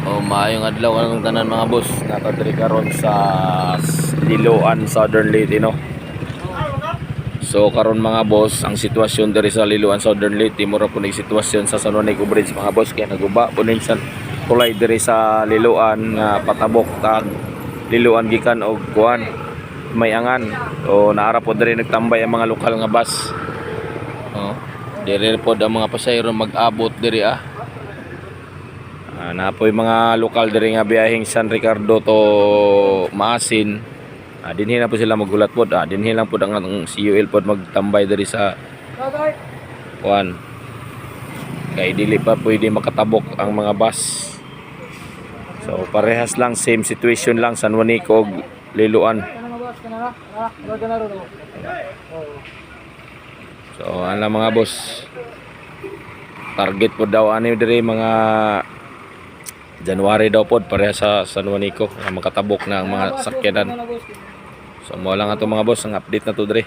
O maayong adlaw ang tanan mga boss. Nakadiri karon sa Liloan, Southern Leyte, no. So karon mga boss, ang sitwasyon diri sa Liloan, Southern Leyte mura po ning sitwasyon sa San Juanico Bridge mga boss, kaya naguba po ning tulay diri sa Liloan nga patabok tag Liloan gikan og kuan may angan. O naara po diri nagtambay ang mga lokal nga bus. Diri po ang mga pasahero mag-abot diri na po yung mga lokal diri nga biyaheng San Ricardo to Maasin. Dinhi na po sila maghulat pod. Dinhi lang po ang CUL pod magtambay diri sa kuan. Kay dili pa pwede makatabok ang mga bus. So parehas lang, same situation lang San Juanico og Liloan. So ano mga boss, target po daw ani diri mga January daw pod pareha sa San Juanico na makatabok na ang mga sakyanan. So mo lang ato mga boss ang update na to diri.